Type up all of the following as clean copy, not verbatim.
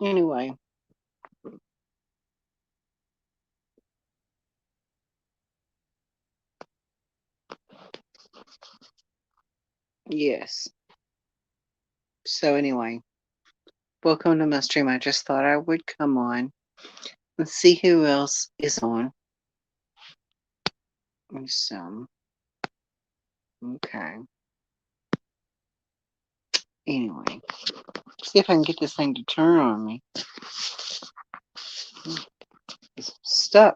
Anyway, yes. So anyway, welcome to my stream. I just thought I would come on and see who else is on. So, okay. Anyway, see if I can get this thing to turn on me. It's stuck.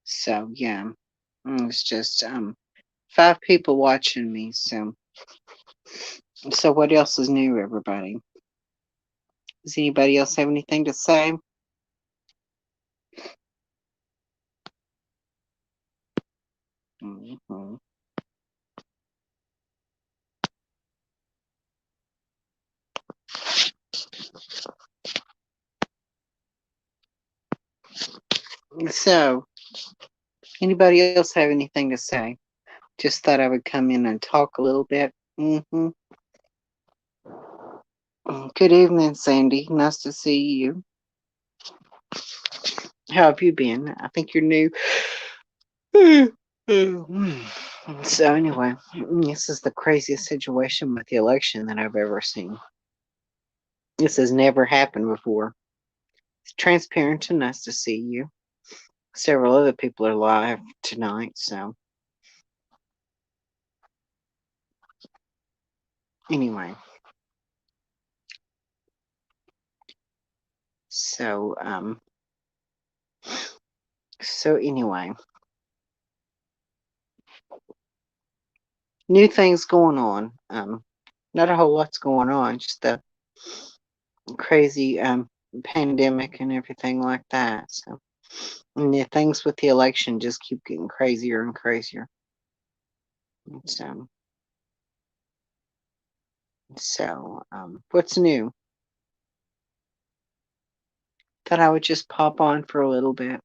So yeah, it's just 5 people watching me. So what else is new, everybody? Does anybody else have anything to say? Mhm. So, anybody else have anything to say? Just thought I would come in and talk a little bit. hmm Good evening, Sandy. Nice to see you. How have you been? I think you're new. So anyway, this is the craziest situation with the election that I've ever seen. This has never happened before. It's transparent and nice to see you. Several other people are live tonight, so anyway. So anyway. New things going on. Not a whole lot's going on, just the crazy pandemic and everything like that. So and the things with the election just keep getting crazier and crazier. So what's new? Thought I would just pop on for a little bit.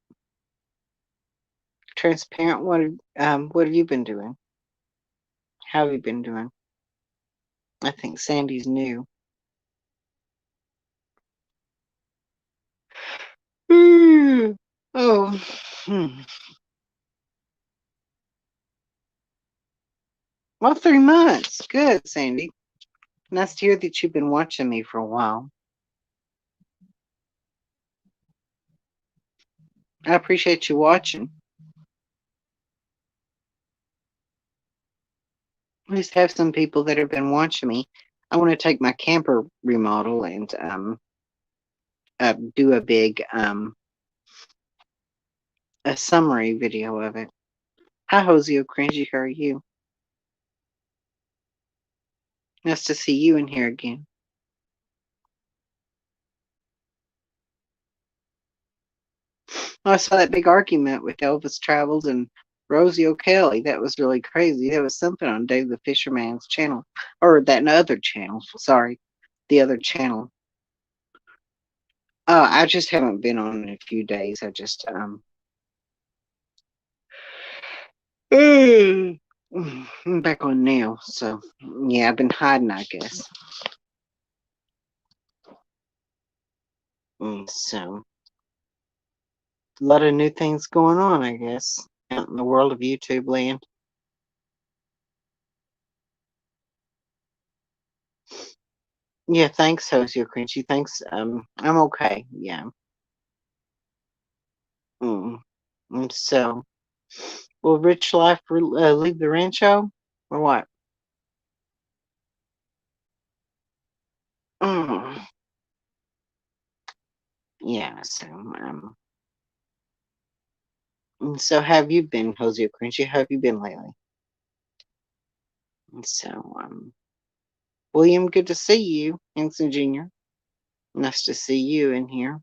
Transparent. What have you been doing? How have you been doing? I think Sandy's new. Oh, well, 3 months. Good, Sandy. Nice to hear that you've been watching me for a while. I appreciate you watching. I just have some people that have been watching me. I want to take my camper remodel and do a big a summary video of it. Hi, Hoseo Cringy. How are you? Nice to see you in here again. Oh, I saw that big argument with Elvis Travels and Rosie O'Kelly. That was really crazy. There was something on Dave the Fisherman's channel, or that other channel. Sorry, the other channel. I just haven't been on in a few days. I just I'm back on now. So yeah, I've been hiding, I guess. So a lot of new things going on, I guess, out in the world of YouTube land. Yeah, thanks, Hoseo Cringy. Thanks. I'm okay. Yeah. Mm. So, will Rich Life leave the rancho or what? Mm. Yeah. So have you been, Hosea Cringy? How have you been lately? So, William, good to see you, Hanson Jr. Nice to see you in here.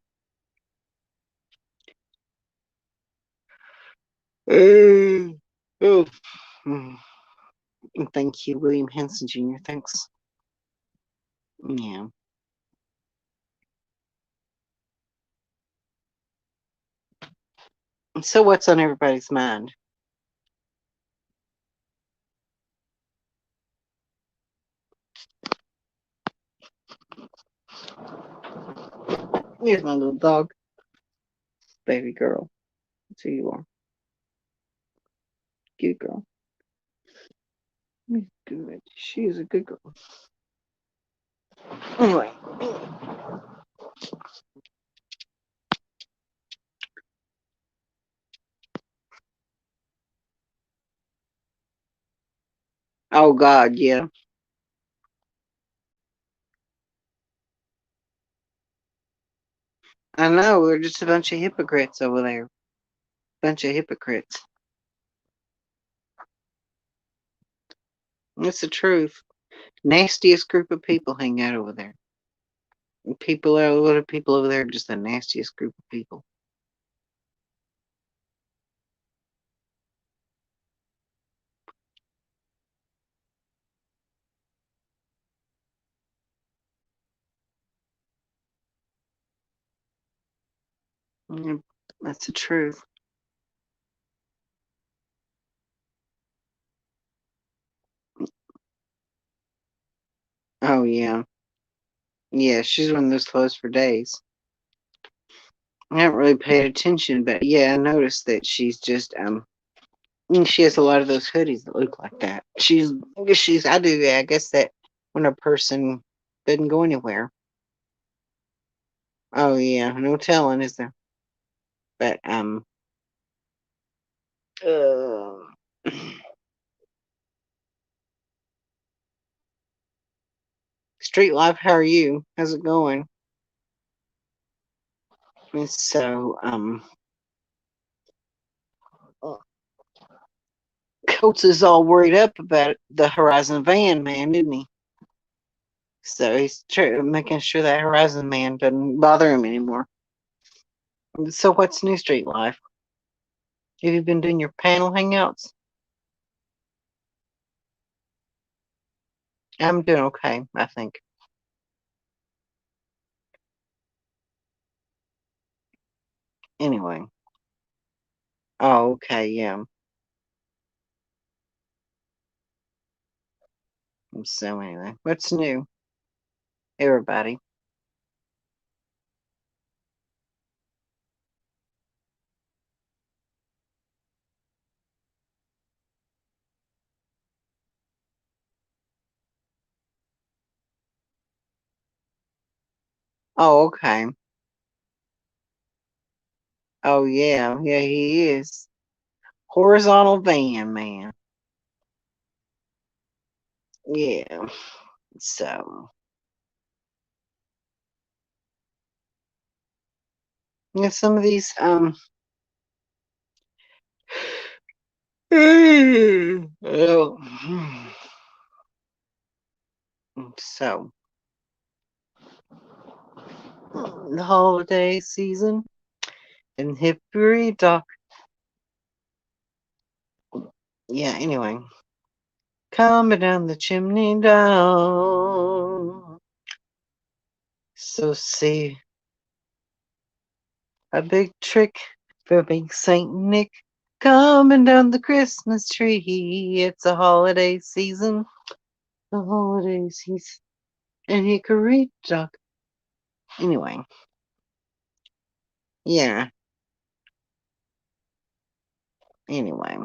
Oh, mm, thank you, William Hanson Jr. Thanks. Yeah. So, what's on everybody's mind? Here's my little dog, baby girl. That's who you are. Good girl. Good. She is a good girl. Anyway. Oh God, yeah. I know, we're just a bunch of hypocrites over there. Bunch of hypocrites. That's the truth. Nastiest group of people hang out over there. People are a lot of people over there are just the nastiest group of people. Mm, that's the truth. Oh yeah. Yeah, she's one of those clothes for days. I haven't really paid attention, but yeah, I noticed that she's just she has a lot of those hoodies that look like that. I guess I do, yeah, I guess that when a person doesn't go anywhere. Oh yeah, no telling, is there? But uh, street life, how are you? How's it going? And so Coates is all worried up about the Horizon van, man, isn't he? So he's making sure that Horizon man doesn't bother him anymore. So what's new, street life? Have you been doing your panel hangouts? I'm doing okay, I think. Anyway. Oh, okay, yeah. So anyway, what's new, everybody? Oh, okay. Oh, yeah, yeah, he is. Horizontal van man. Yeah. So, yeah, some of these oh, so the holiday season in Hickory Dock. Yeah, anyway. Coming down the chimney down. So see a big trick for big Saint Nick coming down the Christmas tree. It's a holiday season. The holiday season in Hickory Dock. Anyway, yeah. Anyway.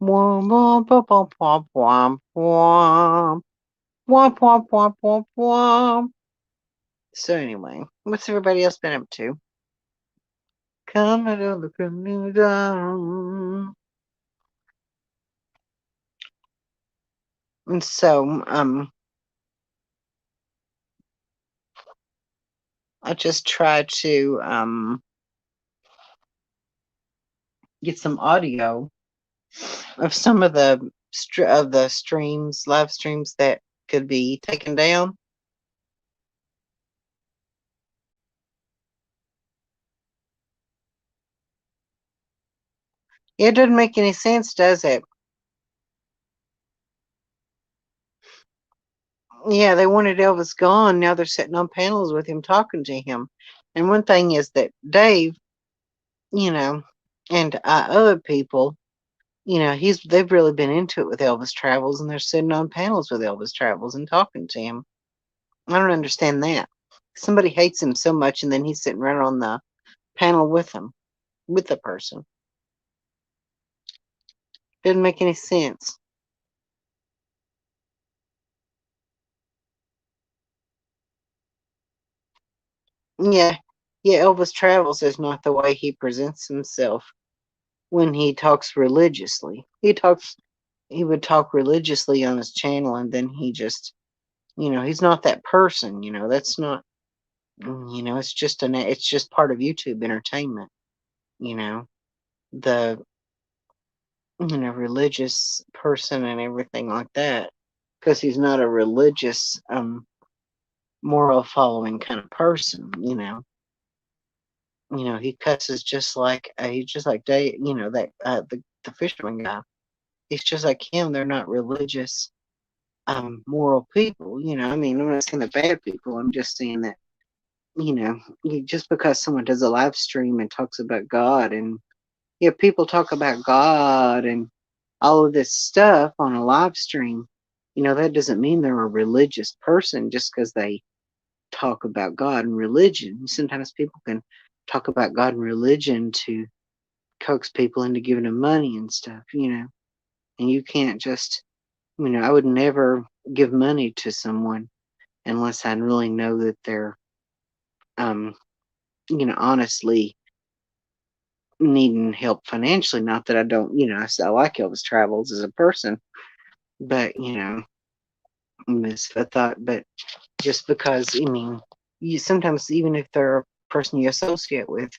Womp womp womp womp womp womp womp womp womp womp womp. So anyway, what's everybody else been up to? Coming down the chimney down. And so, I just tried to get some audio of some of the streams, live streams that could be taken down. It doesn't make any sense, does it? Yeah, they wanted Elvis gone. Now they're sitting on panels with him, talking to him. And one thing is that Dave, you know, and other people they've really been into it with Elvis Travels, and they're sitting on panels with Elvis Travels and talking to him. I don't understand that. Somebody hates him so much, and then he's sitting right on the panel with him, with the person. Doesn't make any sense. Yeah, yeah. Elvis Travels is not the way he presents himself when he talks religiously. He would talk religiously on his channel, and then he just, he's not that person. That's not, it's just part of YouTube entertainment. You know, the religious person and everything like that, because he's not a religious, moral following kind of person. He cusses just like he's just like Day. That the fisherman guy. He's just like him. They're not religious, moral people. I mean, I'm not saying they're bad people. I'm just saying that just because someone does a live stream and talks about God, and people talk about God and all of this stuff on a live stream, that doesn't mean they're a religious person just because they talk about God and religion. Sometimes people can talk about God and religion to coax people into giving them money and stuff, and you can't just, I would never give money to someone unless I really know that they're, um, honestly needing help financially. Not that I don't, I like Elvis Travels as a person, but Miss I thought, but just because, I mean, you sometimes, even if they're a person you associate with,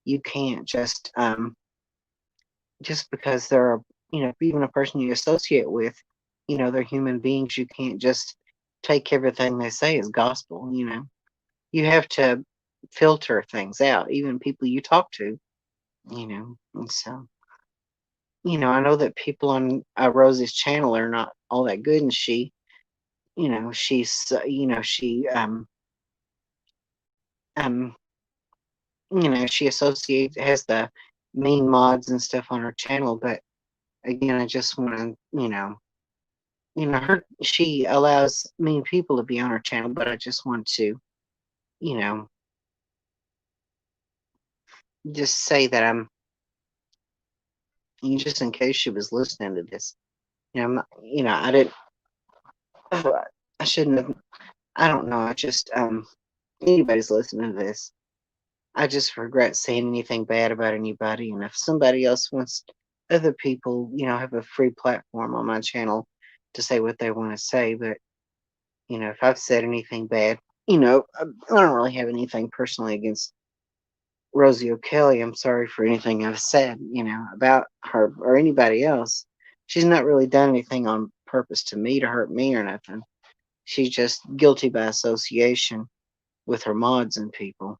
you can't just because they're even a person you associate with, they're human beings. You can't just take everything they say as gospel. You have to filter things out, even people you talk to. And so I know that people on Rosie's channel are not all that good, and she um she associates has the mean mods and stuff on her channel. But again, I just want to, her she allows mean people to be on her channel, but I just want to, you know, just say that just in case she was listening to this, I'm not, I didn't, I shouldn't have, I don't know, I just, anybody's listening to this, I just regret saying anything bad about anybody. And if somebody else wants, other people, have a free platform on my channel to say what they want to say. But, if I've said anything bad, I don't really have anything personally against Rosie O'Kelly. I'm sorry for anything I've said, about her or anybody else. She's not really done anything on purpose to hurt me or nothing. She's just guilty by association with her mods and people.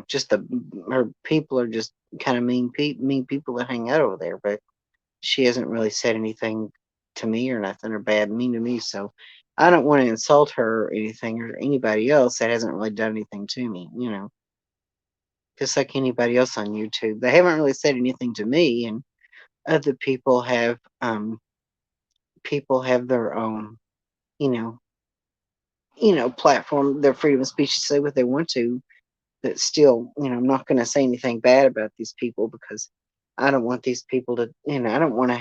Just her people are just kind of mean people that hang out over there. But she hasn't really said anything to me or nothing or bad mean to me. So I don't want to insult her or anything or anybody else that hasn't really done anything to me. Just like anybody else on YouTube, they haven't really said anything to me, and other people have their own, you know, platform, their freedom of speech to say what they want to. But still, I'm not going to say anything bad about these people because I don't want these people to, I don't want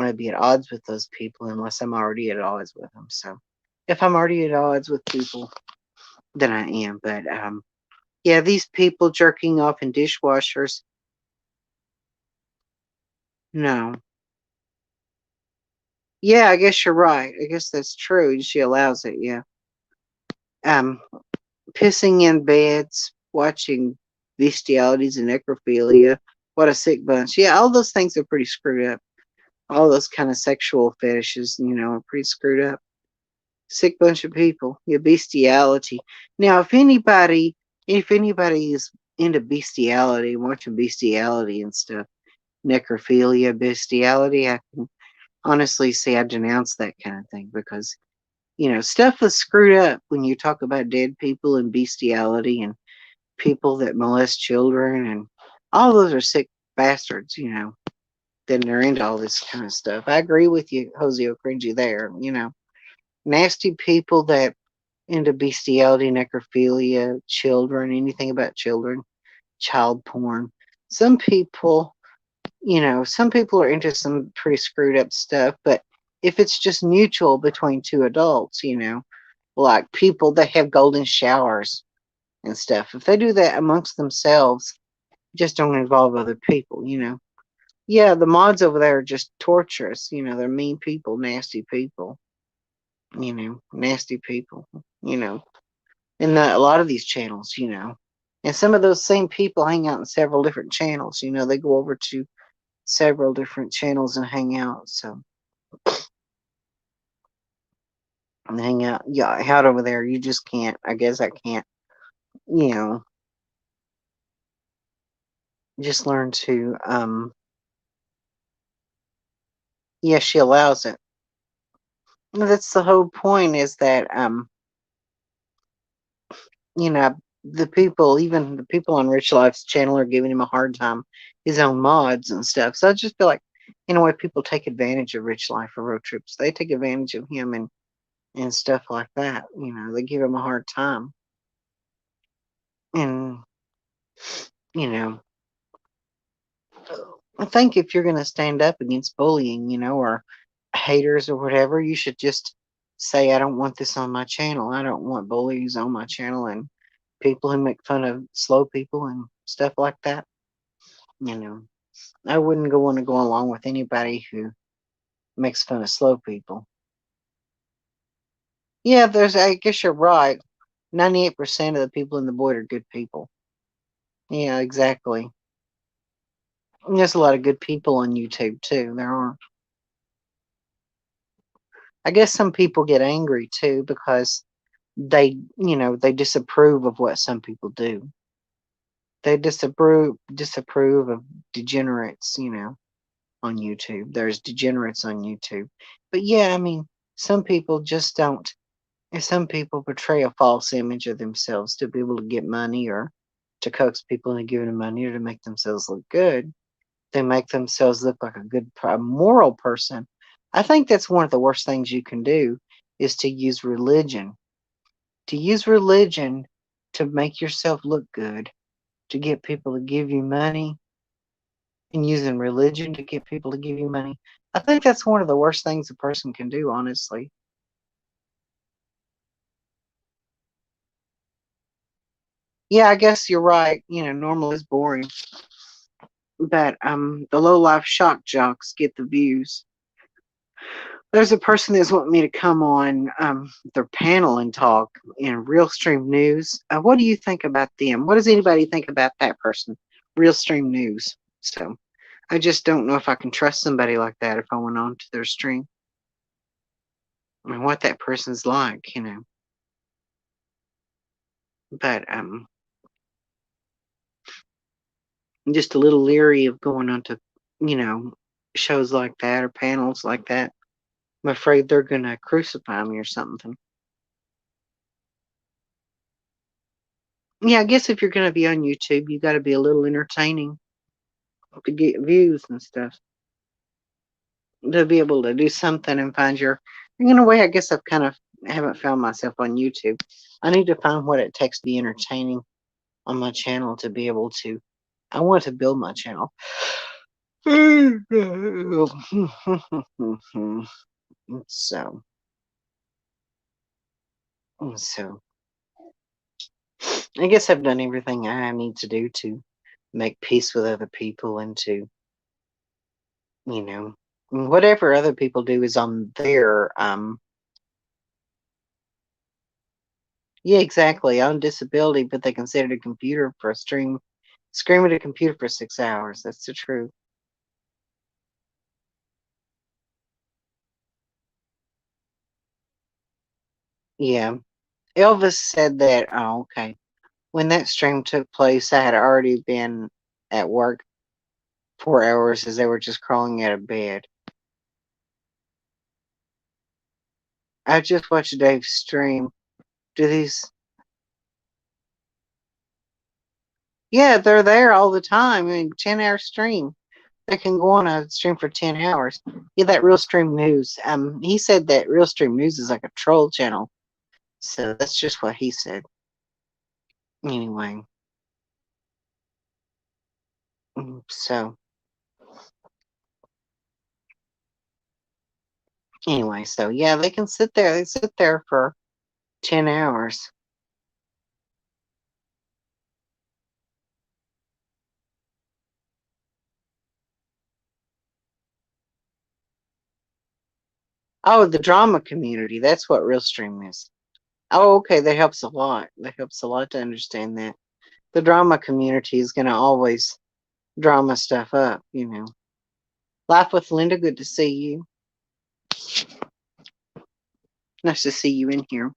to be at odds with those people unless I'm already at odds with them. So if I'm already at odds with people, then I am. But yeah, these people jerking off in dishwashers, no. Yeah, I guess you're right. I guess that's true. She allows it. Yeah. Um, Pissing in beds, watching bestialities and necrophilia. What a sick bunch. Yeah, all those things are pretty screwed up. All those kind of sexual fetishes, are pretty screwed up. Sick bunch of people. Yeah, bestiality. Now, if anybody is into bestiality, watching bestiality and stuff, necrophilia, bestiality, I can honestly say I denounce that kind of thing because stuff is screwed up when you talk about dead people and bestiality and people that molest children, and all those are sick. bastards, then they're into all this kind of stuff. I agree with you, Jose Cringy there, nasty people that into bestiality, necrophilia, children, anything about children, child porn. Some people, some people are into some pretty screwed up stuff, but if it's just mutual between two adults, like people that have golden showers and stuff, if they do that amongst themselves, just don't involve other people, Yeah, the mods over there are just torturous, they're mean people, nasty people, nasty people, in a lot of these channels, And some of those same people hang out in several different channels, they go over to several different channels and hang out, so and hang out, yeah, out over there. You just can't. I guess I can't. You know, just learn to. Yeah, she allows it. That's the whole point. Is that you know, the people, even the people on Rich Life's channel, are giving him a hard time. His own mods and stuff. So I just feel like, in a way, people take advantage of Rich Life for road trips. They take advantage of him and stuff like that. They give him a hard time, and you know I think if you're going to stand up against bullying, or haters or whatever, you should just say, I don't want this on my channel. I don't want bullies on my channel and people who make fun of slow people and stuff like that. You know, I wouldn't want to go along with anybody who makes fun of slow people. Yeah, I guess you're right. 98% of the people in the board are good people. Yeah, exactly. There's a lot of good people on YouTube too. There are. I guess some people get angry too because they disapprove of what some people do. They disapprove of degenerates, on YouTube. There's degenerates on YouTube. But yeah, I mean, some people just don't. And some people portray a false image of themselves to be able to get money or to coax people into giving them money or to make themselves look good. They make themselves look like a moral person. I think that's one of the worst things you can do is to use religion to make yourself look good, to get people to give you money, and using religion to get people to give you money. I think that's one of the worst things a person can do, honestly. Yeah, I guess you're right. Normal is boring. But the low life shock jocks get the views. There's a person that's wanting me to come on their panel and talk in Real Stream News. What do you think about them? What does anybody think about that person? Real Stream News. So I just don't know if I can trust somebody like that if I went on to their stream. I mean, what that person's like. But I'm just a little leery of going on to, you know, shows like that or panels like that. I'm afraid they're gonna crucify me or something. Yeah, I guess if you're gonna be on YouTube, you got to be a little entertaining to get views and stuff. To be able to do something and find your. In a way, I guess I've kind of haven't found myself on YouTube. I need to find what it takes to be entertaining on my channel to be able to. I want to build my channel. so, so I guess I've done everything I need to do to make peace with other people and to, you know, whatever other people do is on their, yeah, exactly, on disability, but they can sit at a computer for a scream at a computer for 6 hours. That's the truth. Yeah. Elvis said that, oh, okay. When that stream took place, I had already been at work 4 hours as they were just crawling out of bed. I just watched Dave's stream. Do these Yeah, they're there all the time. I mean, 10-hour stream. They can go on a stream for 10 hours. Yeah, that Real Stream News. He said that Real Stream News is like a troll channel. So that's just what he said. Anyway, so anyway, so yeah, they can sit there. They sit there for 10 hours. Oh, the drama community. That's what Real Stream is. Oh, okay. That helps a lot. That helps a lot to understand that. The drama community is going to always drama stuff up. Life with Linda, good to see you. Nice to see you in here.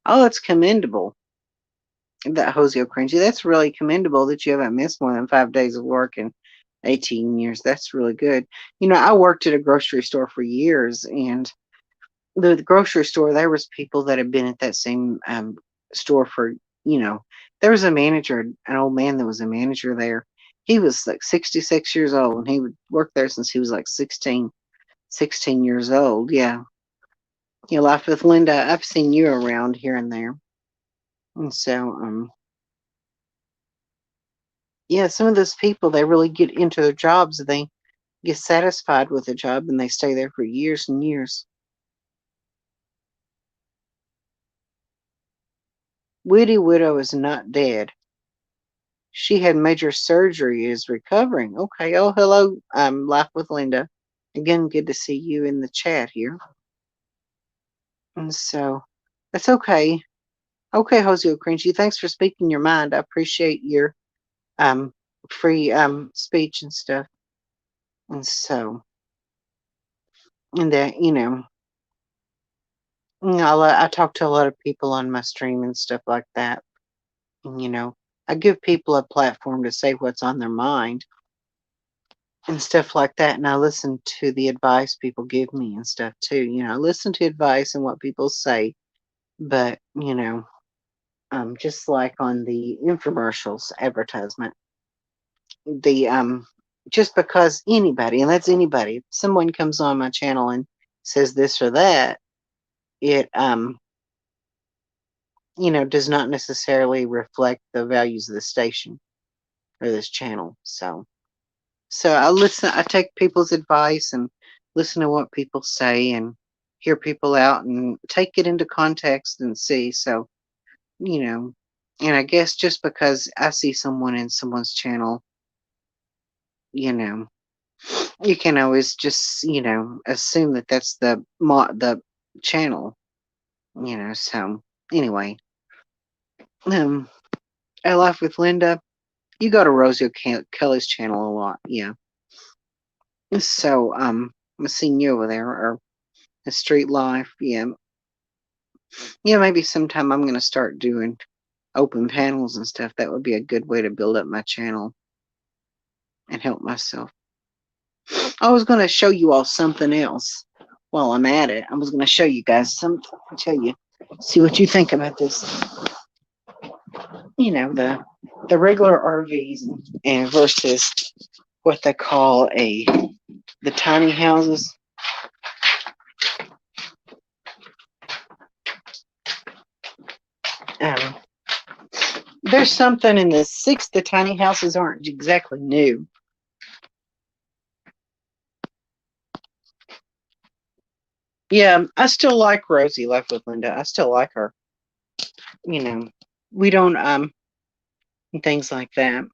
Oh, it's commendable. That Jose Cringy. That's really commendable that you haven't missed more than 5 days of work in 18 years. That's really good. I worked at a grocery store for years, and the grocery store, there was people that had been at that same store for, there was a manager, an old man that was a manager there. He was like 66 years old, and he would work there since he was like 16 years old. Yeah. Life with Linda, I've seen you around here and there. And so, yeah, some of those people, they really get into their jobs, and they get satisfied with the job, and they stay there for years and years. Witty Widow is not dead. She had major surgery, is recovering. Okay. Oh, hello, Life with Linda. Again, good to see you in the chat here. And so that's okay. Okay, Jose Cringy, thanks for speaking your mind. I appreciate your um free speech and stuff. And so, and that, I talk to a lot of people on my stream and stuff like that. And, I give people a platform to say what's on their mind and stuff like that. And I listen to the advice people give me and stuff too. I listen to advice and what people say, but just like on the infomercials advertisement, the just because anybody, and that's anybody, if someone comes on my channel and says this or that, it does not necessarily reflect the values of the station or this channel. So I listen, I take people's advice and listen to what people say and hear people out and take it into context and see. So, you know, and I guess just because I see someone in someone's channel, you know, you can always just, assume that that's the channel, so anyway, um, I Life with Linda, you go to Rosie Kelly's channel a lot. Yeah. So, I'm seeing you over there, or the street life. Yeah. Yeah, maybe sometime I'm going to start doing open panels and stuff. That would be a good way to build up my channel and help myself. I was going to show you all something else while I'm at it. I was going to show you guys something. I'll tell you, see what you think about this. The regular RVs and versus what they call the tiny houses. Um, there's something in the tiny houses aren't exactly new. Yeah, I still like Rosie Life with Linda. I still like her. We don't things like that.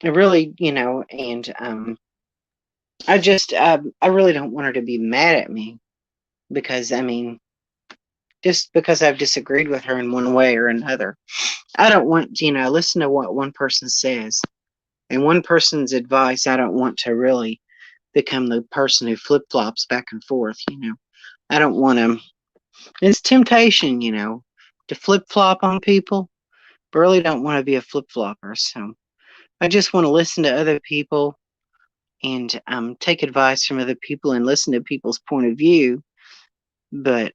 I really, and I really don't want her to be mad at me because just because I've disagreed with her in one way or another. I don't want, listen to what one person says and one person's advice. I don't want to really become the person who flip flops back and forth. I don't want to. It's temptation, to flip flop on people. But really don't want to be a flip flopper. So I just want to listen to other people and take advice from other people and listen to people's point of view. But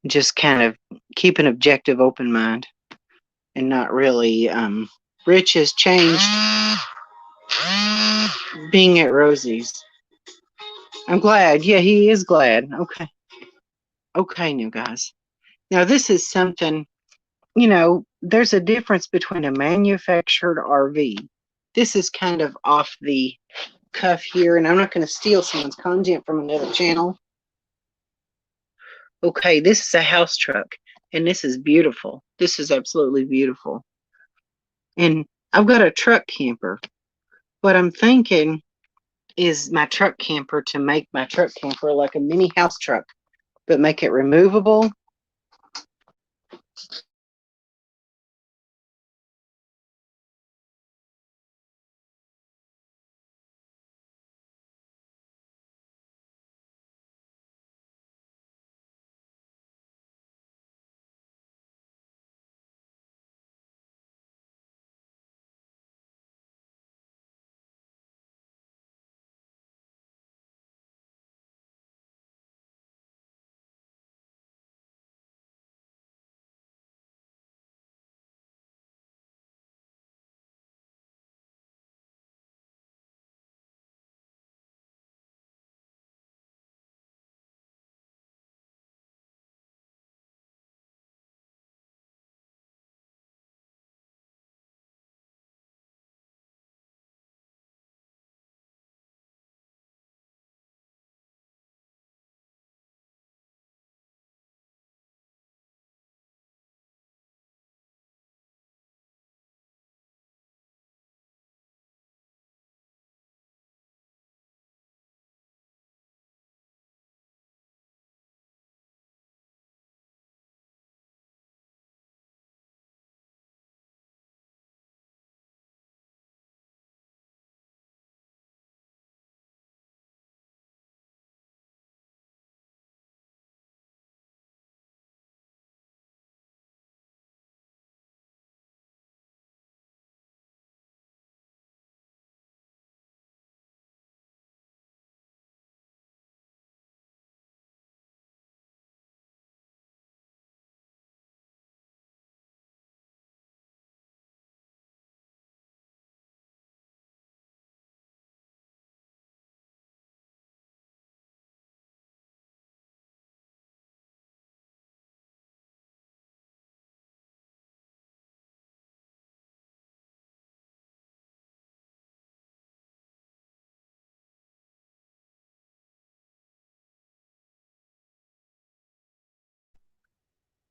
Just kind of keep an objective open mind and not really. Rich has changed being at Rosie's. I'm glad. Yeah, he is glad. Okay. Okay, new guys. Now, this is something, there's a difference between a manufactured RV. This is kind of off the cuff here, and I'm not going to steal someone's content from another channel. Okay, this is a house truck, and this is beautiful. This is absolutely beautiful. And I've got a truck camper. What I'm thinking is my truck camper to make my truck camper like a mini house truck, but make it removable.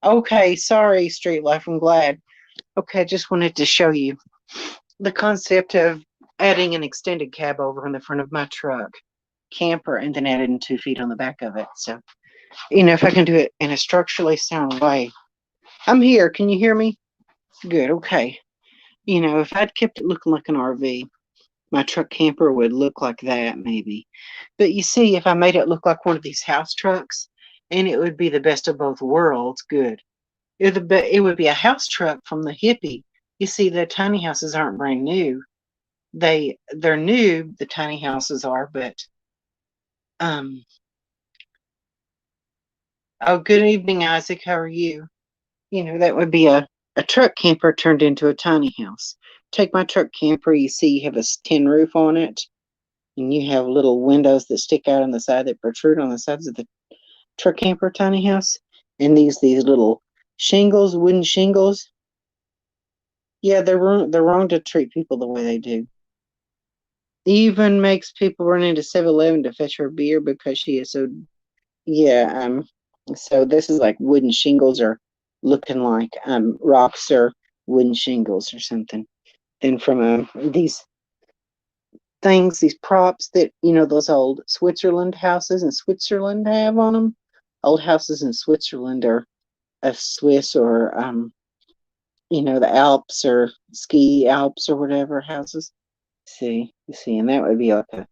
Okay, sorry, Street Life. I'm glad. Okay, I just wanted to show you the concept of adding an extended cab over in the front of my truck camper and then adding 2 feet on the back of it. So, if I can do it in a structurally sound way. I'm here. Can you hear me? Good. Okay. If I'd kept it looking like an RV, my truck camper would look like that maybe. But you see, if I made it look like one of these house trucks, and it would be the best of both worlds, good. It would be a house truck from the hippie. You see, the tiny houses aren't brand new. They're new, the tiny houses are, but um oh, good evening, Isaac. How are you? That would be a truck camper turned into a tiny house. Take my truck camper, you see you have a tin roof on it, and you have little windows that stick out on the side that protrude on the sides of the truck camper tiny house. And these little shingles, wooden shingles. Yeah, they're wrong to treat people the way they do. Even makes people run into 7-Eleven to fetch her beer because she is so. Yeah, so this is like wooden shingles or looking like rocks or wooden shingles or something. Then from these things, these props that those old Switzerland houses in Switzerland have on them. Old houses in Switzerland are of Swiss or the Alps or ski Alps or whatever houses. See, you see, and that would be like a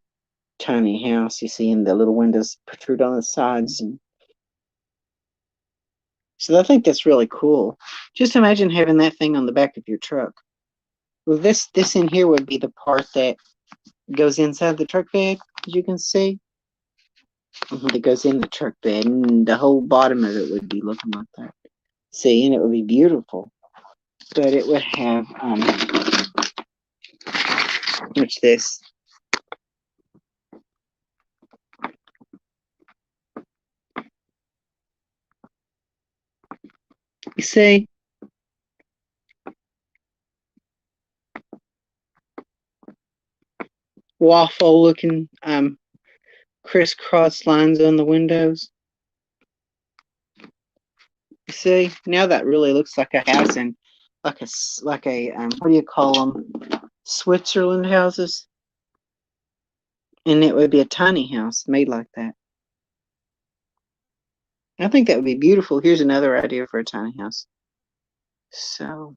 tiny house. You see, and the little windows protrude on the sides, and so I think that's really cool. Just imagine having that thing on the back of your truck. Well, this in here would be the part that goes inside the truck bed, as you can see. that goes in the truck bed, and the whole bottom of it would be looking like that. See, and it would be beautiful. But it would have what's this? You see, waffle looking crisscross lines on the windows. You see, now that really looks like a house in like a what do you call them? Switzerland houses. And it would be a tiny house made like that. I think that would be beautiful. Here's another idea for a tiny house. So,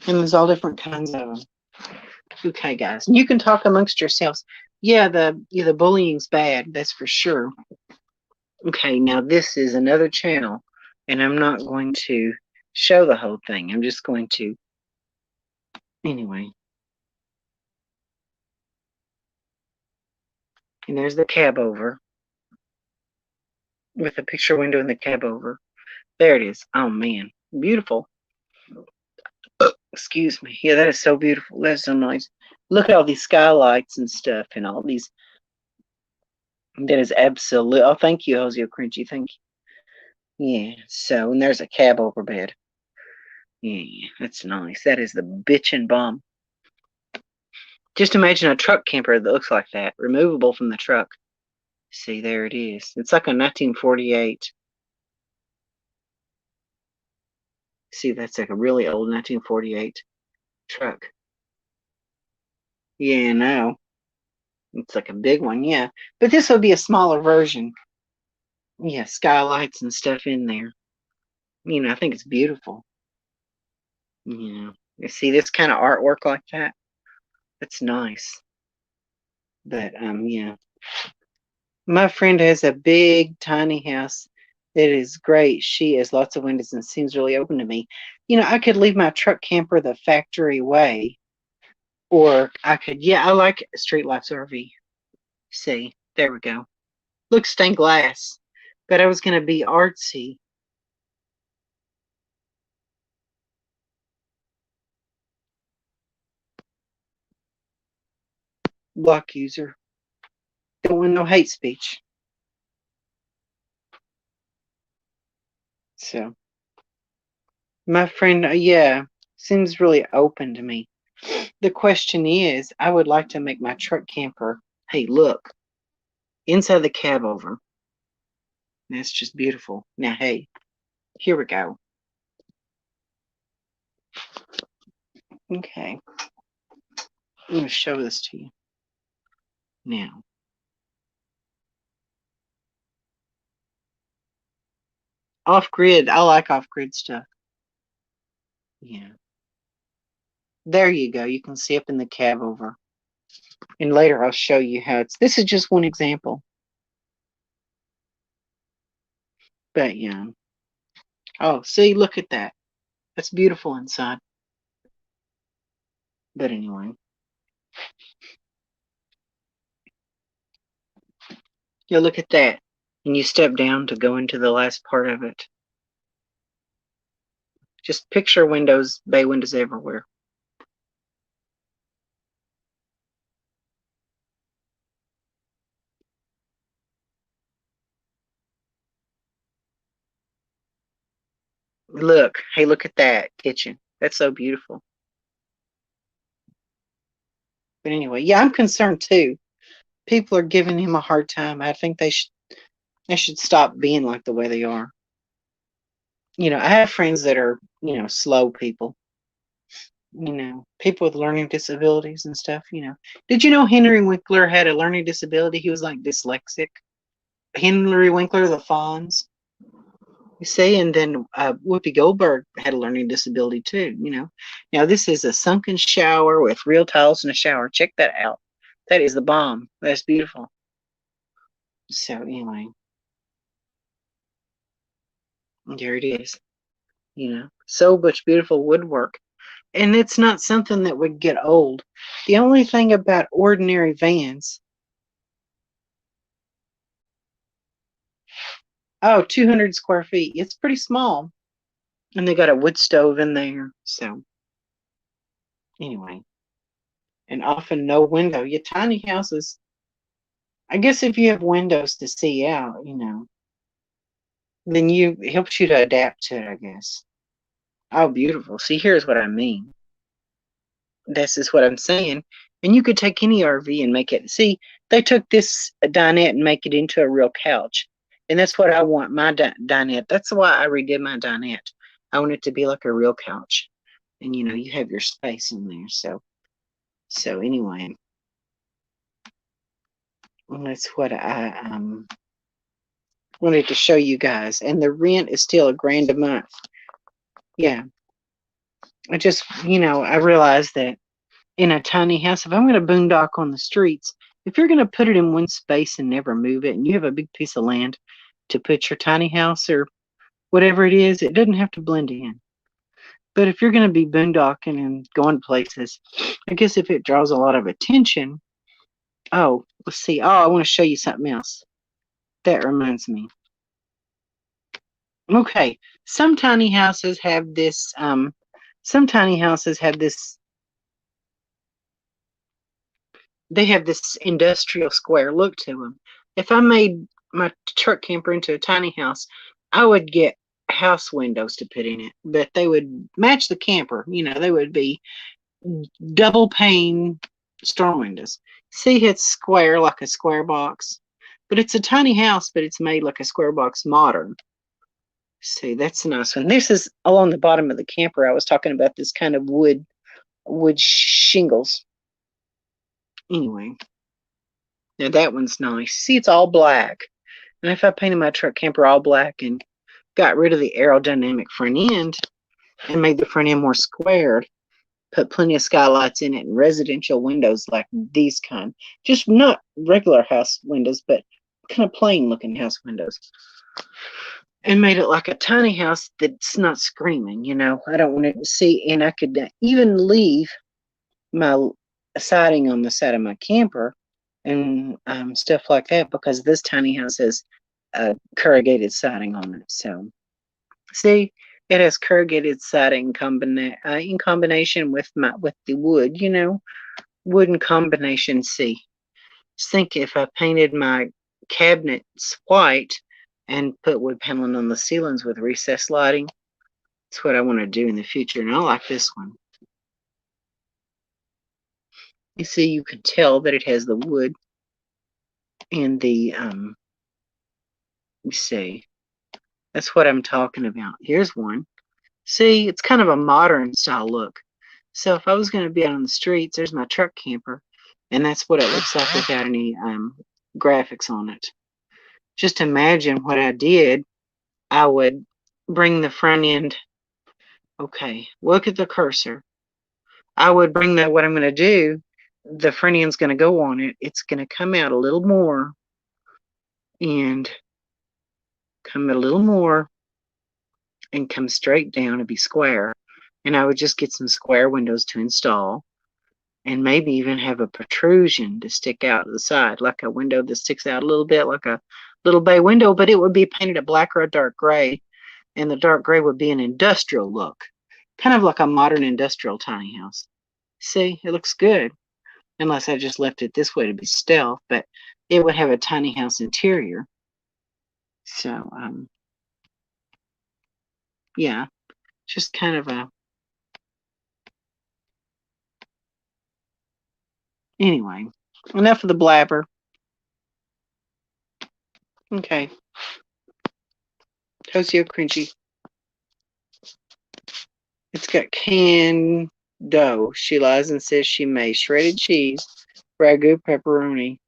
and there's all different kinds of them. Okay, guys, and you can talk amongst yourselves. Yeah, the bullying's bad. That's for sure. Okay, now this is another channel, and I'm not going to show the whole thing. I'm just going to anyway. And there's the cab over with a picture window in the cab over. There it is. Oh man, beautiful. Excuse me. Yeah, that is so beautiful. That's so nice. Look at all these skylights and stuff and all these. That is absolute. Oh, thank you, Jose Crunchy. Thank you. Yeah. So, and there's a cab over bed. Yeah, that's nice. That is the bitchin' bomb. Just imagine a truck camper that looks like that, removable from the truck. See, there it is. It's like a 1948. See, that's like a really old 1948 truck. Yeah, no. It's like a big one, yeah. But this would be a smaller version. Yeah, skylights and stuff in there. I think it's beautiful. You see this kind of artwork like that? That's nice. But yeah. My friend has a big tiny house. It is great. She has lots of windows and seems really open to me. I could leave my truck camper the factory way. Or I could, yeah, I like Street Lights RV. See, there we go. Look, stained glass. But I was going to be artsy. Block user. Don't want no hate speech. So, my friend, yeah, seems really open to me. The question is, I would like to make my truck camper, hey, look, inside the cab over. That's just beautiful. Now, hey, here we go. Okay. I'm going to show this to you. Now. Off-grid. I like off-grid stuff. Yeah. There you go. You can see up in the cab over. And later I'll show you how this is just one example. But yeah. Oh, see, look at that. That's beautiful inside. But anyway. Yeah, look at that. And you step down to go into the last part of it. Just picture windows, bay windows everywhere. Look, hey, look at that kitchen. That's so beautiful. But anyway, yeah, I'm concerned too. People are giving him a hard time. I think they should stop being like the way they are. I have friends that are, slow people. People with learning disabilities and stuff. Did you know Henry Winkler had a learning disability? He was like dyslexic. Henry Winkler, the Fonz. You see, and then Whoopi Goldberg had a learning disability too. Now this is a sunken shower with real tiles in a shower. Check that out. That is the bomb. That's beautiful. So anyway, there it is. So much beautiful woodwork, and it's not something that would get old. The only thing about ordinary vans Oh, 200 square feet. It's pretty small. And they got a wood stove in there. So, anyway, and often no window. Your tiny houses, I guess if you have windows to see out, then it helps you to adapt to it, I guess. Oh, beautiful. See, here's what I mean. This is what I'm saying. And you could take any RV and make it. See, they took this dinette and make it into a real couch. And that's what I want my dinette. That's why I redid my dinette. I want it to be like a real couch. And you have your space in there. So anyway, that's what I wanted to show you guys. And the rent is still $1,000 a month. Yeah. I realized that in a tiny house, if I'm going to boondock on the streets, if you're going to put it in one space and never move it, and you have a big piece of land to put your tiny house or whatever it is, it doesn't have to blend in. But if you're going to be boondocking and going places, I guess if it draws a lot of attention, oh, let's see. Oh, I want to show you something else. That reminds me. Okay, some tiny houses have this. Some tiny houses have this. They have this industrial square look to them. If I made my truck camper into a tiny house, I would get house windows to put in it, but they would match the camper. They would be double pane storm windows. See, it's square like a square box, but it's a tiny house, but it's made like a square box modern. See, that's a nice one. This is along the bottom of the camper. I was talking about this kind of wood shingles. Anyway. Now that one's nice. See, it's all black. And if I painted my truck camper all black and got rid of the aerodynamic front end and made the front end more squared, put plenty of skylights in it and residential windows like these kind, just not regular house windows, but kind of plain looking house windows, and made it like a tiny house that's not screaming. I don't want it to see, and I could even leave my siding on the side of my camper and stuff like that, because this tiny house has corrugated siding on it. So, see, it has corrugated siding in combination with the wood. Wooden combination. See, just think if I painted my cabinets white and put wood paneling on the ceilings with recessed lighting. That's what I want to do in the future, and I like this one. You see, you can tell that it has the wood and the you see, that's what I'm talking about. Here's one. See, it's kind of a modern style look. So if I was going to be out on the streets, there's my truck camper, and that's what it looks like without any graphics on it. Just imagine what I did. I would bring the front end. Okay, look at the cursor. I would bring what I'm going to do. The front end's going to go on it. It's going to come out a little more and come a little more and come straight down and be square. And I would just get some square windows to install and maybe even have a protrusion to stick out to the side, like a window that sticks out a little bit, like a little bay window, but it would be painted a black or a dark gray, and the dark gray would be an industrial look, kind of like a modern industrial tiny house. See, it looks good, unless I just left it this way to be stealth, but it would have a tiny house interior. So, yeah, just kind of a, anyway, enough of the blabber. Okay. Toasty crunchy. It's got canned dough. She lies and says she made shredded cheese, ragu, pepperoni.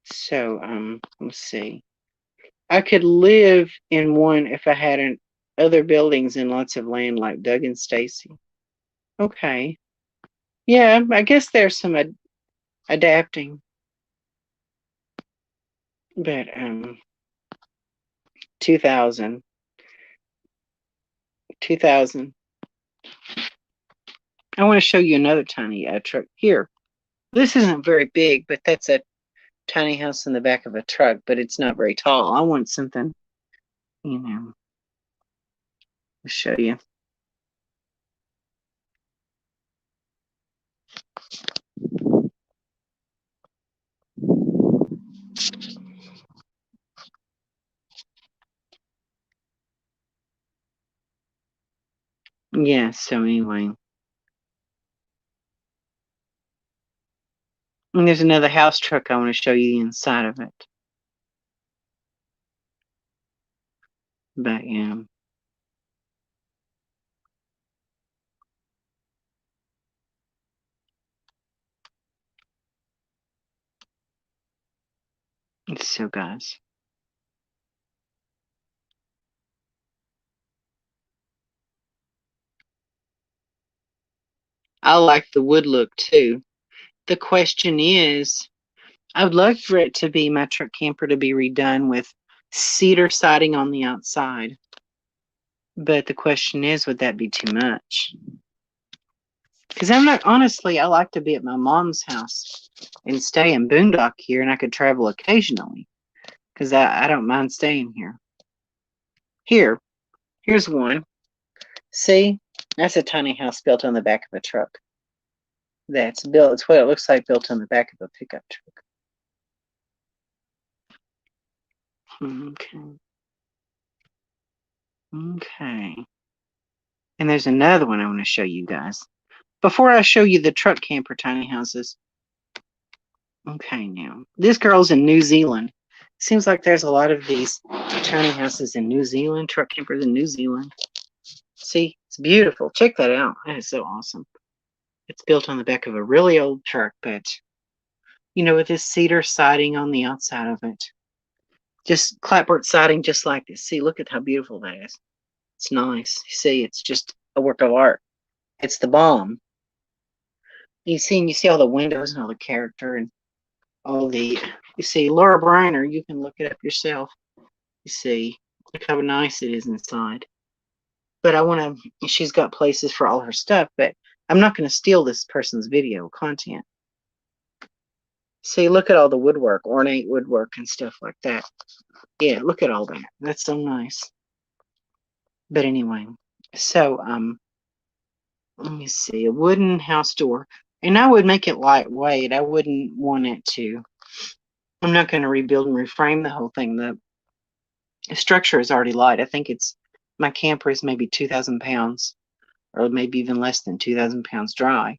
So, let's see. I could live in one if I had other buildings and lots of land like Doug and Stacy. Okay. Yeah, I guess there's some adapting. But 2000. I want to show you another tiny truck here. This isn't very big, but that's a tiny house in the back of a truck, but it's not very tall. I want something, you know, I'll show you. Yeah, so anyway. And there's another house truck I want to show you the inside of it. But yeah. So guys. I like the wood look too. The question is, I would love for it to be my truck camper to be redone with cedar siding on the outside. But the question is, would that be too much? Because I'm not, honestly, I like to be at my mom's house and stay in Boondock here, and I could travel occasionally because I don't mind staying here. Here's one. See, that's a tiny house built on the back of a truck. That's built, it's what it looks like built on the back of a pickup truck. Okay. Okay. And there's another one I want to show you guys. Before I show you the truck camper tiny houses. Okay, now. This girl's in New Zealand. Seems like there's a lot of these tiny houses in New Zealand, truck campers in New Zealand. See, it's beautiful. Check that out. That is so awesome. It's built on the back of a really old truck, but, you know, with this cedar siding on the outside of it. Just clapboard siding just like this. See, look at how beautiful that is. It's nice. See, it's just a work of art. It's the bomb. You see all the windows and all the character and all the, you see, Laura Briner, you can look it up yourself. You see, look how nice it is inside. But I want to, she's got places for all her stuff, but I'm not going to steal this person's video content. See, look at all the woodwork, ornate woodwork and stuff like that. Yeah, look at all that. That's so nice. But anyway, so, let me see, a wooden house door. And I would make it lightweight. I wouldn't want it to, I'm not going to rebuild and reframe the whole thing. The structure is already light. I think it's, my camper is maybe 2,000 pounds or maybe even less than 2,000 pounds dry.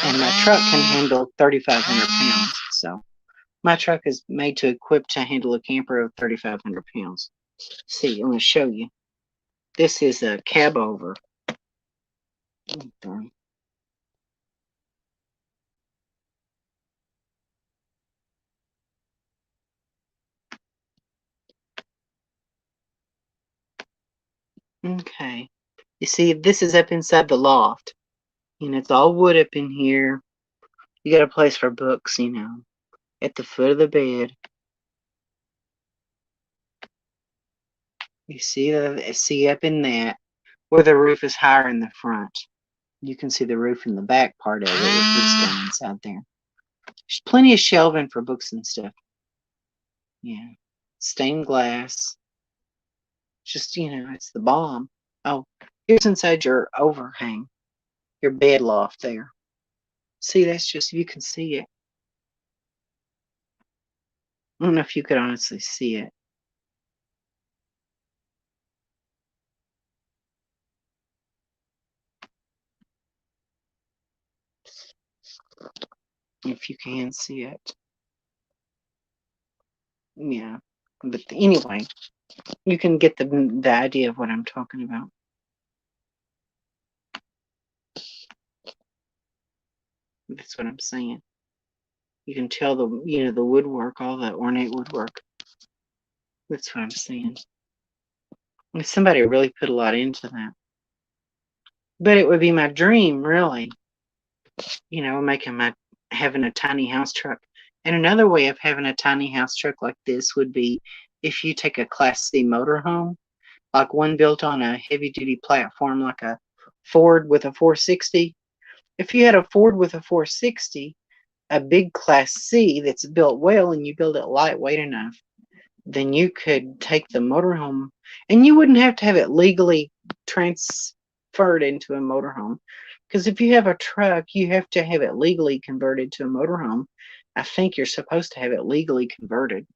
And my truck can handle 3,500 pounds. So my truck is made to equip to handle a camper of 3,500 pounds. See, I'm going to show you. This is a cab over. Okay. You see, this is up inside the loft. And it's all wood up in here. You got a place for books, you know, at the foot of the bed. You see up in that, where the roof is higher in the front. You can see the roof in the back part of it with books down inside there. There's plenty of shelving for books and stuff. Yeah. Stained glass. Just, you know, it's the bomb. Oh, here's inside your overhang, your bed loft there. See, that's just, you can see it. I don't know if you could honestly see it. If you can see it. Yeah. But anyway, you can get the idea of what I'm talking about. That's what I'm saying. You can tell the, you know, the woodwork, all the ornate woodwork. That's what I'm saying. If somebody really put a lot into that. But it would be my dream, really. You know, having a tiny house truck. And another way of having a tiny house truck like this would be if you take a Class C motorhome, like one built on a heavy duty platform, like a Ford with a 460. If you had a Ford with a 460, a big Class C that's built well and you build it lightweight enough, then you could take the motorhome and you wouldn't have to have it legally transferred into a motorhome. Because if you have a truck, you have to have it legally converted to a motorhome. I think you're supposed to have it legally converted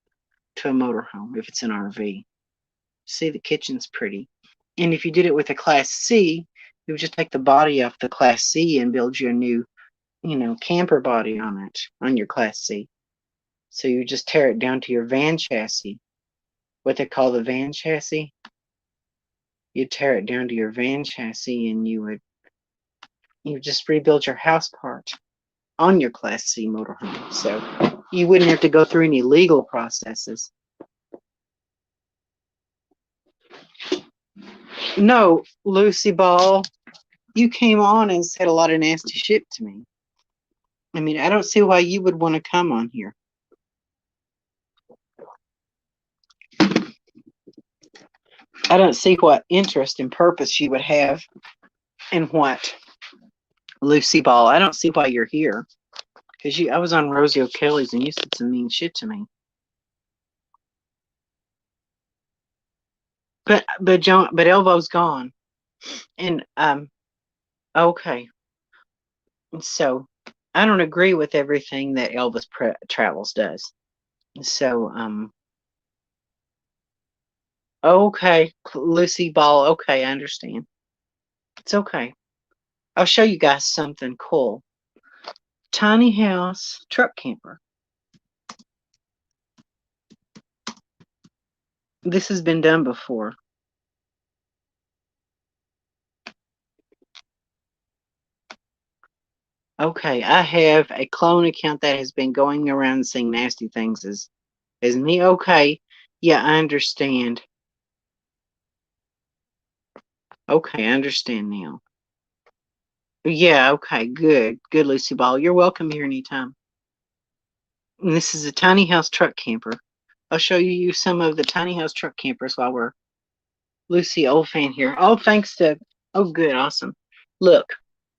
to a motorhome if it's an RV. See, the kitchen's pretty. And if you did it with a Class C, you would just take the body off the Class C and build you a new, camper body on it, on your Class C. So you just tear it down to your van chassis, what they call the van chassis. You'd tear it down to your van chassis and you would just rebuild your house part on your Class C motorhome. So you wouldn't have to go through any legal processes. No, Lucy Ball, you came on and said a lot of nasty shit to me. I mean, I don't see why you would want to come on here. I don't see what interest and purpose you would have in what, Lucy Ball. I don't see why you're here. Because I was on Rosie O'Kelly's and you said some mean shit to me. But Elbo's gone. And okay. So I don't agree with everything that Elvis Travels does. So okay, Lucy Ball. Okay, I understand. It's okay. I'll show you guys something cool. Tiny house truck camper. This has been done before. Okay, I have a clone account that has been going around saying nasty things as me. Okay, yeah, I understand. Okay, I understand now. Yeah, okay, good. Good, Lucy Ball. You're welcome here anytime. And this is a tiny house truck camper. I'll show you some of the tiny house truck campers while we're Lucy Old Fan here. Oh, thanks to good, awesome. Look,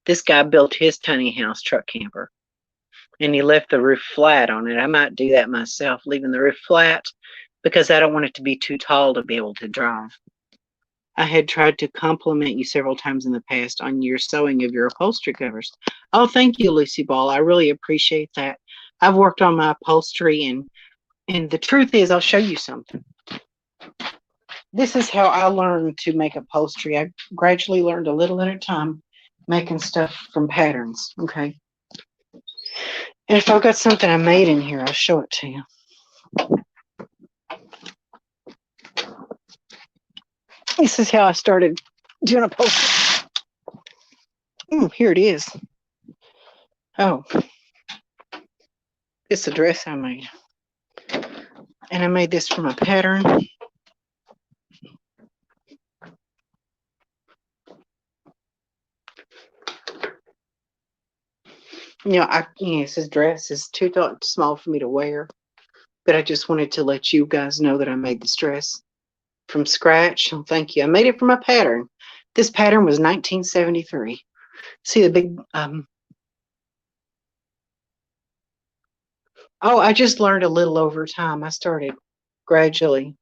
this guy built his tiny house truck camper. And he left the roof flat on it. I might do that myself, leaving the roof flat because I don't want it to be too tall to be able to drive. I had tried to compliment you several times in the past on your sewing of your upholstery covers. Oh, thank you, Lucy Ball. I really appreciate that. I've worked on my upholstery, and the truth is, I'll show you something. This is how I learned to make upholstery. I gradually learned a little at a time, making stuff from patterns, okay? And if I've got something I made in here, I'll show it to you. This is how I started doing upholstery. Here it is. Oh, it's a dress I made. And I made this from a pattern. This dress is too small for me to wear. But I just wanted to let you guys know that I made this dress from scratch. Oh, thank you. I made it from a pattern. This pattern was 1973. See the big oh, I just learned a little over time. I started gradually.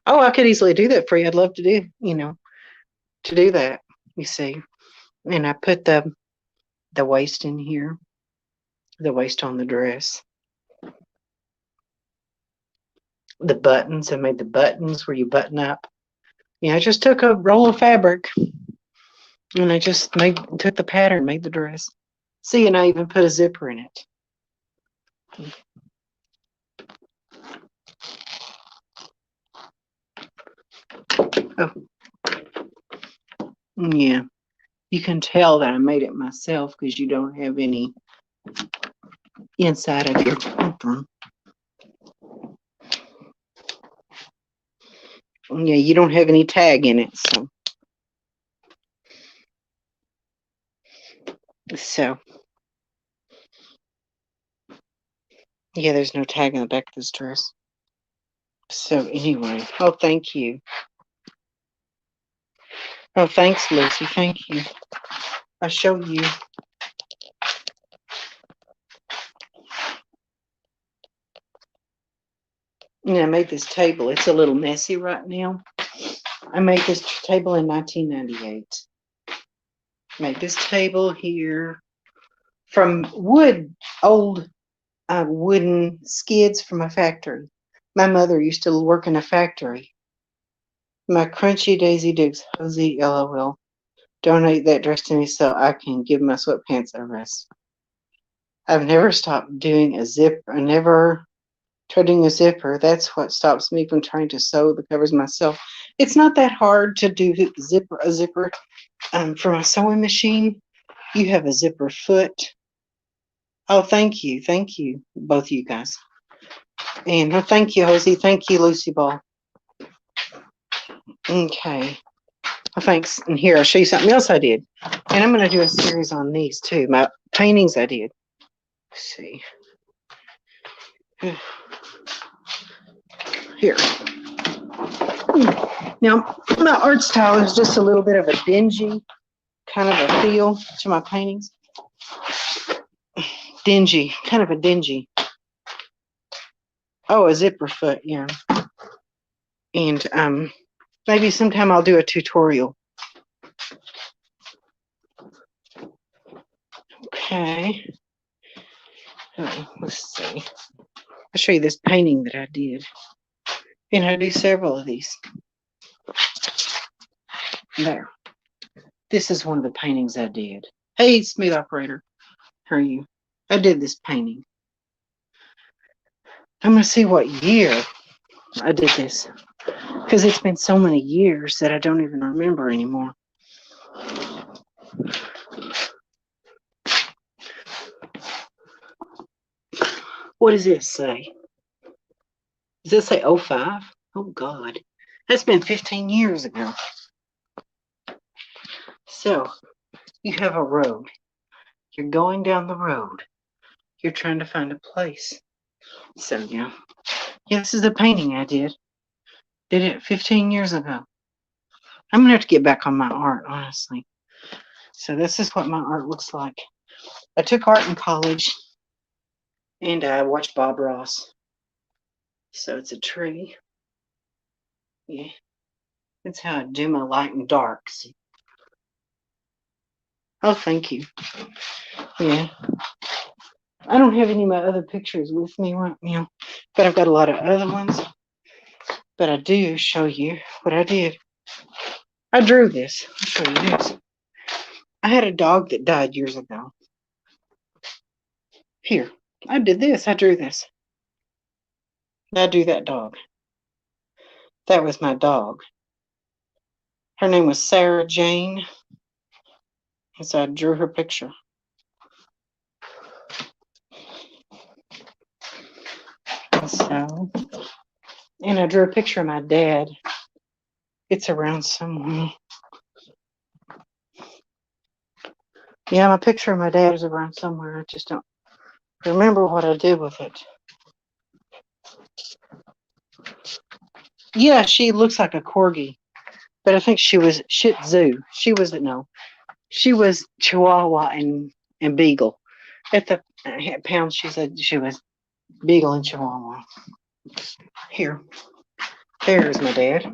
Oh, I could easily do that for you. I'd love to do that. You see. And I put the waist in here. The waist on the dress. The buttons, I made the buttons where you button up. I just took a roll of fabric and I just took the pattern, made the dress. See, and I even put a zipper in it. Oh, yeah. You can tell that I made it myself because you don't have any inside of your bathroom. Yeah, you don't have any tag in it, so yeah, there's no tag on the back of this dress. So anyway, oh, thank you. Oh, thanks, Lucy. Thank you. I'll show you. I made this table. It's a little messy right now. I made this table in 1998. Made this table here from old wooden skids from a factory. My mother used to work in a factory. My crunchy Daisy Dukes, Hosey, LOL. Donate that dress to me so I can give my sweatpants a rest. I've never stopped doing a zipper. I never tried doing a zipper. That's what stops me from trying to sew the covers myself. It's not that hard to do a zipper. For my sewing machine, you have a zipper foot. Oh, thank you, both of you guys. And thank you, Hosey. Thank you, Lucy Ball. Okay. Well, thanks. And here, I'll show you something else I did. And I'm going to do a series on these too. My paintings I did. Let's see. Here. Now, my art style is just a little bit of a dingy kind of a feel to my paintings. Dingy, kind of a dingy. Oh, a zipper foot, yeah. And maybe sometime I'll do a tutorial. Okay. Let's see. I'll show you this painting that I did. And I do several of these. There. This is one of the paintings I did. Hey, Smooth Operator. How are you? I did this painting. I'm going to see what year I did this. Because it's been so many years that I don't even remember anymore. What does this say? Does this say 05? Oh, God. That's been 15 years ago. So, you have a road. You're going down the road. You're trying to find a place. So, yeah. Yeah, this is a painting I did. Did it 15 years ago. I'm going to have to get back on my art, honestly. So, this is what my art looks like. I took art in college. And I watched Bob Ross. So, it's a tree. Yeah. That's how I do my light and darks. Oh, thank you. Yeah. I don't have any of my other pictures with me right now, but I've got a lot of other ones. But I do show you what I did. I drew this. I'll show you this. I had a dog that died years ago. Here. I did this. I drew this. I drew that dog. That was my dog. Her name was Sarah Jane. And so I drew her picture. And I drew a picture of my dad. It's around somewhere. Yeah, my picture of my dad is around somewhere. I just don't remember what I did with it. Yeah, she looks like a corgi, but I think she was Shih Tzu. She was Chihuahua and Beagle. At the pound, she said she was Beagle and Chihuahua. Here, there's my dad.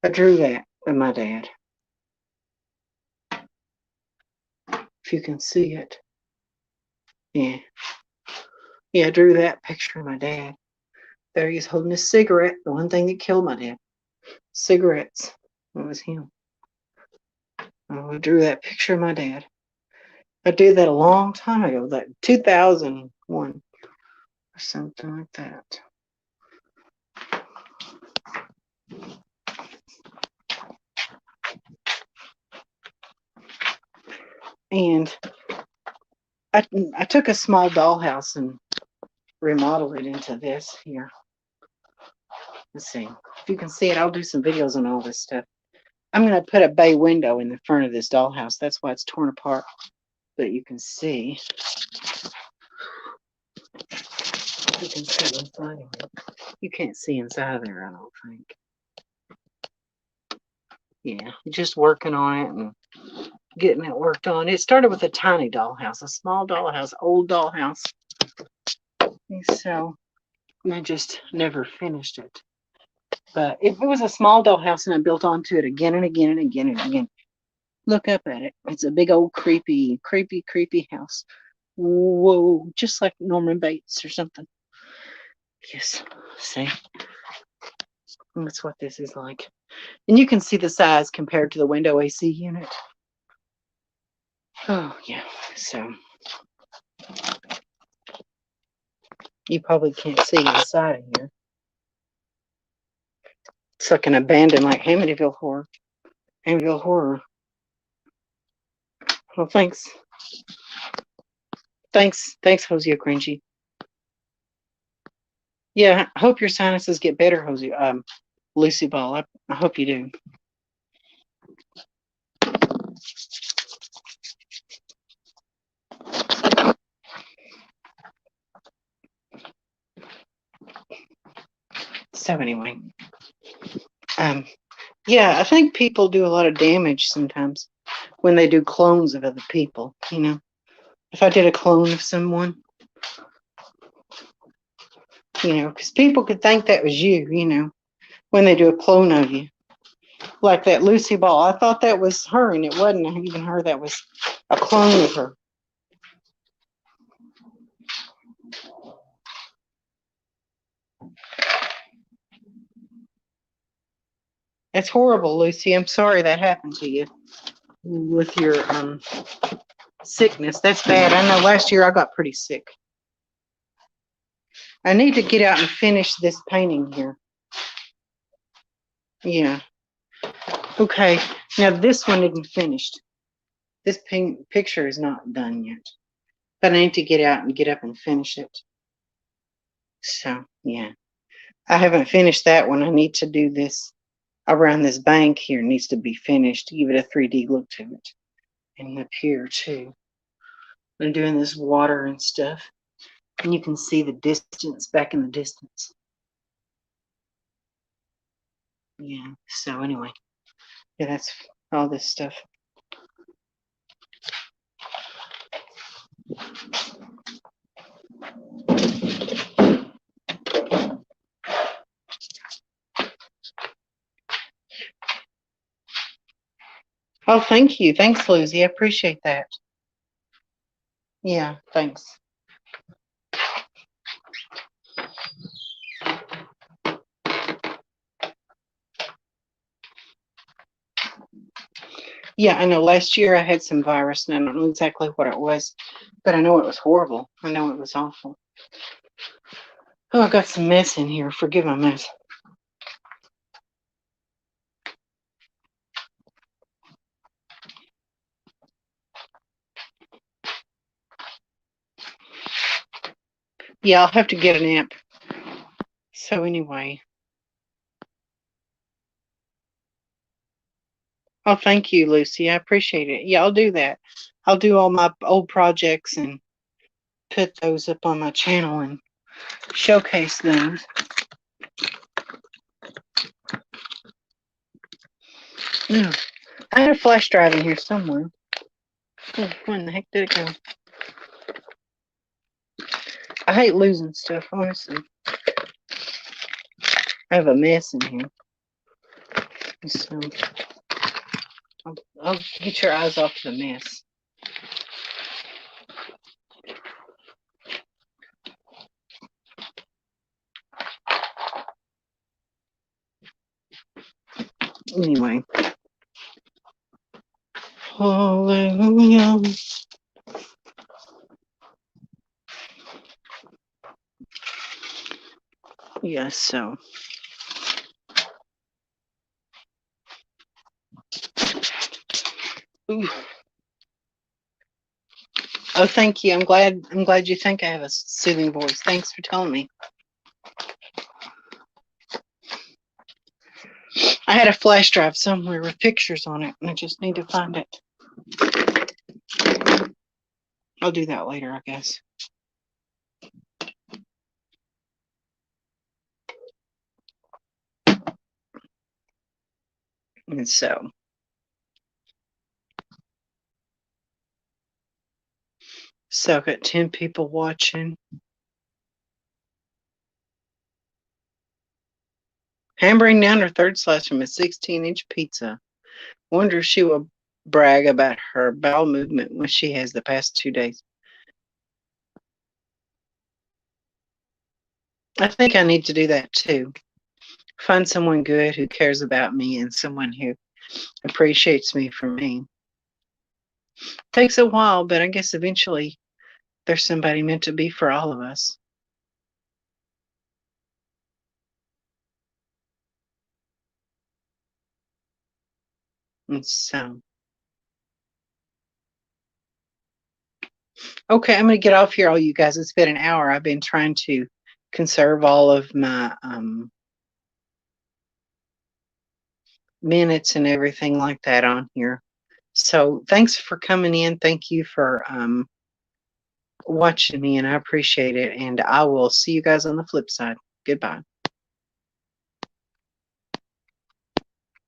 I drew that with my dad. If you can see it. Yeah. Yeah, I drew that picture of my dad. There he's holding a cigarette. The one thing that killed my dad. Cigarettes. That was him. I drew that picture of my dad. I did that a long time ago, like 2001 or something like that. And I took a small dollhouse and remodeled it into this here. Let's see. If you can see it, I'll do some videos on all this stuff. I'm going to put a bay window in the front of this dollhouse. That's why it's torn apart. But you can see. You can see inside of it. You can't see inside of there, I don't think. yeah, just working on it and getting it worked on. It started with a tiny dollhouse, a small dollhouse, old dollhouse. And so I just never finished it. But it was a small dollhouse, and I built onto it again and again and again and again. Look up at it. It's a big old creepy, creepy, creepy house. Whoa, just like Norman Bates or something. Yes, see? That's what this is like. And you can see the size compared to the window AC unit. Oh, yeah. So you probably can't see inside of here. It's like an abandoned, like Amityville Horror. Amityville Horror. Well, thanks. Thanks, Hosea Cringy. Yeah, I hope your sinuses get better, Hosea. Lucy Ball. I hope you do. So anyway, yeah, I think people do a lot of damage sometimes when they do clones of other people. You know, if I did a clone of someone, you know, because people could think that was you. You know, when they do a clone of you, like that Lucy Ball. I thought that was her, and it wasn't even her. That was a clone of her. It's horrible, Lucy. I'm sorry that happened to you with your sickness. That's bad. I know last year I got pretty sick. I need to get out and finish this painting here. Yeah. Okay. Now this one isn't finished. This picture is not done yet. But I need to get out and get up and finish it. So, yeah. I haven't finished that one. I need to do this around this bank here. It needs to be finished to give it a 3D look to it. And up here too. I'm doing this water and stuff. And you can see the distance back in the distance. Yeah. So anyway. Yeah, that's all this stuff. Oh, thank you. Thanks, Lucy. I appreciate that. Yeah, thanks. Yeah, I know last year I had some virus and I don't know exactly what it was, but I know it was horrible. I know it was awful. Oh, I got some mess in here. Forgive my mess. Yeah, I'll have to get an amp. So anyway. Oh, thank you, Lucy. I appreciate it. Yeah, I'll do that. I'll do all my old projects and put those up on my channel and showcase those. Yeah. I had a flash drive in here somewhere. Where in the heck did it go? I hate losing stuff, honestly. I have a mess in here. So I'll get your eyes off the mess. Anyway. Hallelujah. Yes, so. Ooh. Oh, thank you. I'm glad you think I have a soothing voice. Thanks for telling me. I had a flash drive somewhere with pictures on it, and I just need to find it. I'll do that later, I guess. And so, So I've got 10 people watching. Hammering down her third slice from a 16-inch pizza. Wonder if she will brag about her bowel movement when she has the past 2 days. I think I need to do that too. Find someone good who cares about me and someone who appreciates me for me. Takes a while, but I guess eventually there's somebody meant to be for all of us. And so, okay, I'm going to get off here, all you guys. It's been an hour. I've been trying to conserve all of my minutes and everything like that on here. So thanks for coming in. Thank you for watching me, and I appreciate it. And I will see you guys on the flip side. Goodbye.